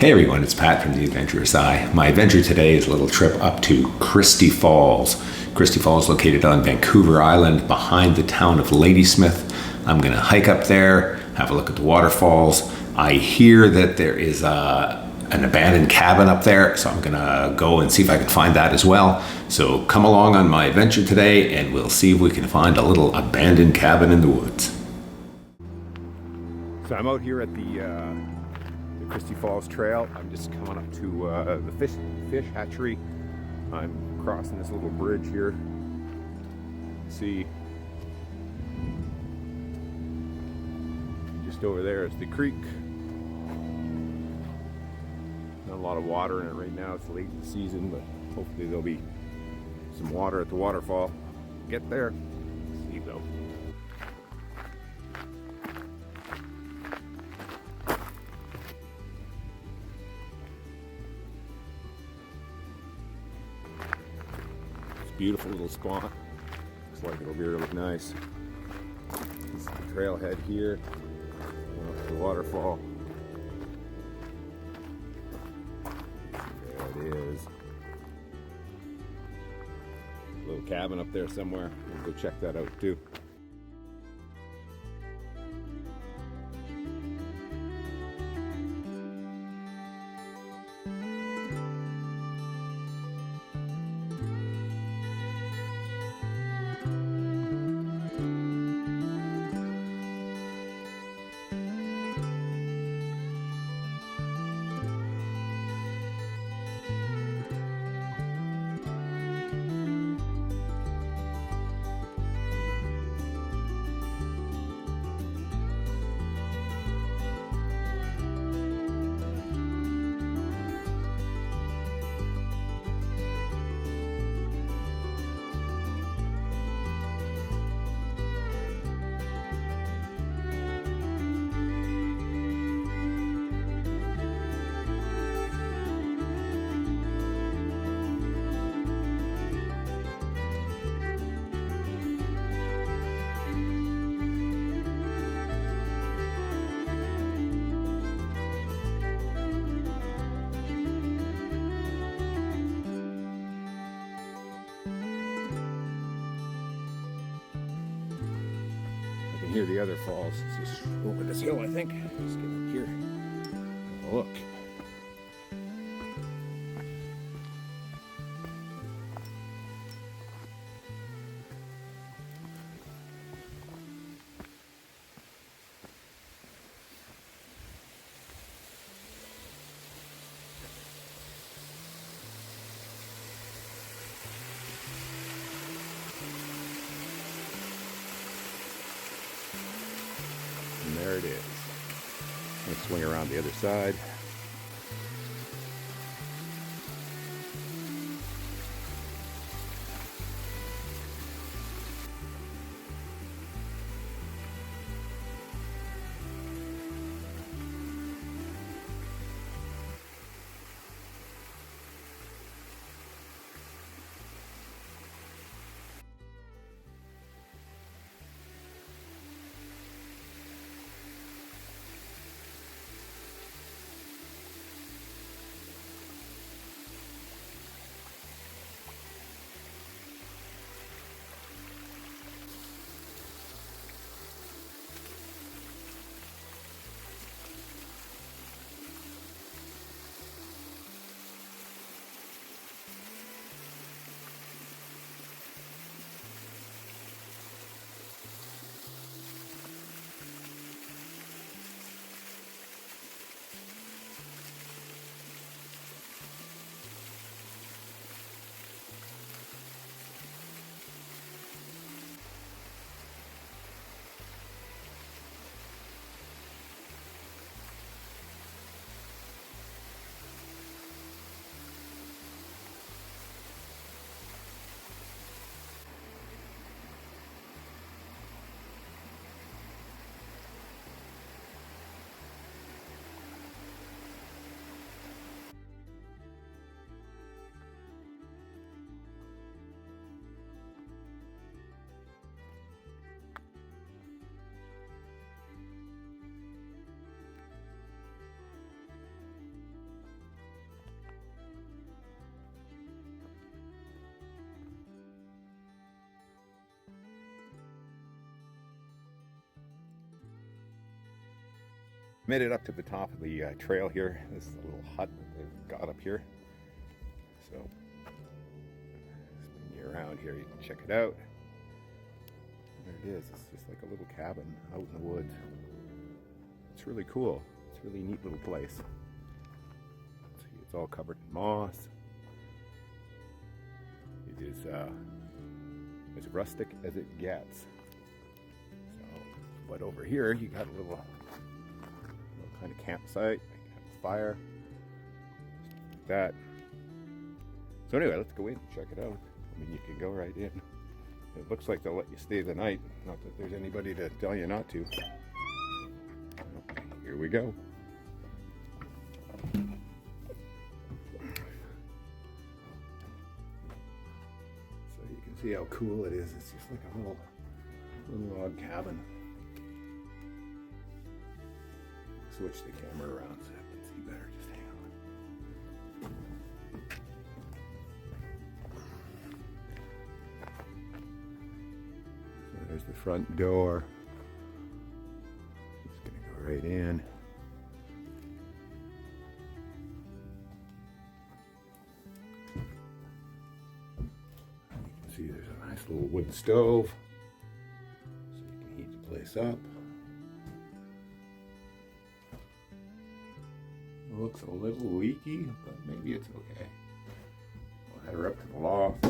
Hey everyone, it's Pat from The Adventurous Eye. My adventure today is a little trip up to Christie Falls. Christie Falls located on Vancouver Island behind the town of Ladysmith. I'm going to hike up there, have a look at the waterfalls. I hear that there is an abandoned cabin up there, so I'm going to go and see if I can find that as well. So come along on my adventure today and we'll see if we can find a little abandoned cabin in the woods. So I'm out here at the Christie Falls Trail. I'm just coming up to the fish hatchery. I'm crossing this little bridge here. See, just over there is the creek. Not a lot of water in it right now. It's late in the season, but hopefully there'll be some water at the waterfall. Get there. See though. Beautiful little spot. Looks like it'll be really nice. This is the trailhead here. Up to the waterfall. There it is. A little cabin up there somewhere. We'll go check that out too. Hear the other falls. It's just over this hill, I think. Let's get up here. Have a look. There it is. Let's swing around the other side. made it up to the top of the trail here. This is a little hut that they've got up here. So, spin you around here, you can check it out. There it is. It's just like a little cabin out in the woods. It's really cool. It's a really neat little place. See, it's all covered in moss. It is as rustic as it gets. So, but over here you got a little kind of campsite, fire, like that. So anyway, let's go in and check it out. I mean, you can go right in. It looks like they'll let you stay the night. Not that there's anybody to tell you not to. Okay, here we go. So you can see how cool it is. It's just like a little log cabin. Switch the camera around so I can see better. Just hang on. So there's the front door. Just gonna go right in. You can see there's a nice little wood stove, so you can heat the place up. It looks a little leaky, but maybe it's okay. We'll head her up to the loft.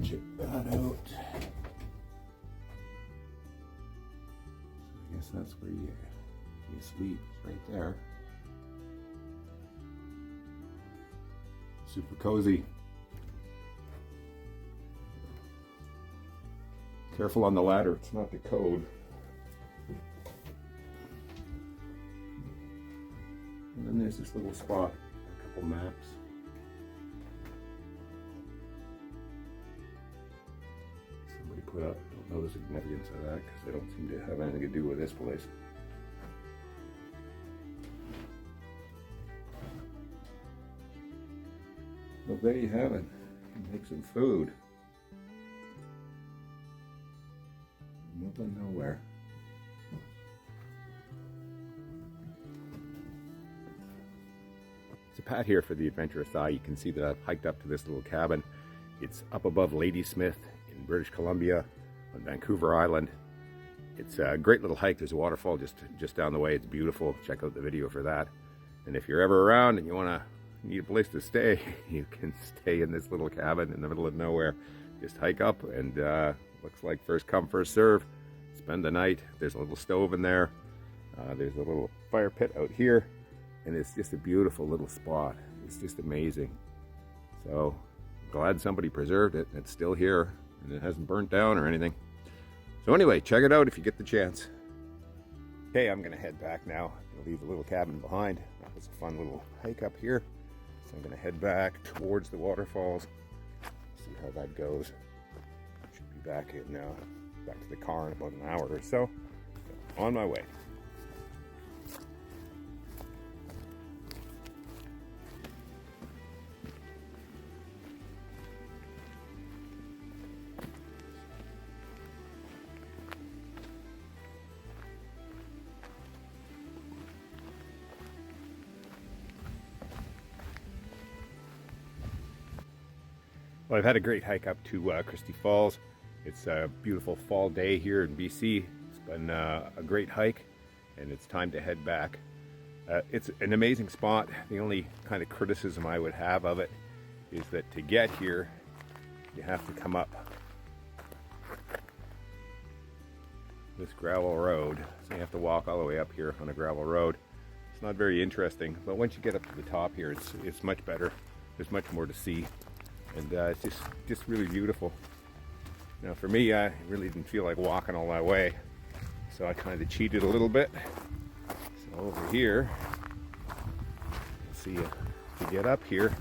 Check that out. So I guess that's where you sleep. It's right there. Super cozy. Careful on the ladder, it's not the code. And then there's this little spot, a couple maps. Somebody put up, don't know the significance of that because they don't seem to have anything to do with this place. Well, there you have it. You can make some food. Middle of nowhere. So Pat here for the Adventurous Eye. You can see that I've hiked up to this little cabin. It's up above Ladysmith in British Columbia on Vancouver Island. It's a great little hike. There's a waterfall just down the way. It's beautiful. Check out the video for that. And if you're ever around and you need a place to stay, you can stay in this little cabin in the middle of nowhere. Just hike up and looks like first come, first serve. Spend the night. There's a little stove in there. There's a little fire pit out here. And it's just a beautiful little spot. It's just amazing. So glad somebody preserved it. It's still here and it hasn't burnt down or anything. So anyway, check it out if you get the chance. Okay, I'm gonna head back now. I'll leave the little cabin behind. That was a fun little hike up here. So I'm gonna head back towards the waterfalls. See how that goes. Should be back in back to the car in about an hour or so. On my way. Well, I've had a great hike up to Christie Falls. It's a beautiful fall day here in BC. It's been a great hike and it's time to head back. It's an amazing spot. The only kind of criticism I would have of it is that to get here, you have to come up this gravel road. So you have to walk all the way up here on a gravel road. It's not very interesting, but once you get up to the top here, it's much better. There's much more to see. And it's just really beautiful. Now for me, I really didn't feel like walking all that way, so I kind of cheated a little bit. So over here, see, to get up here,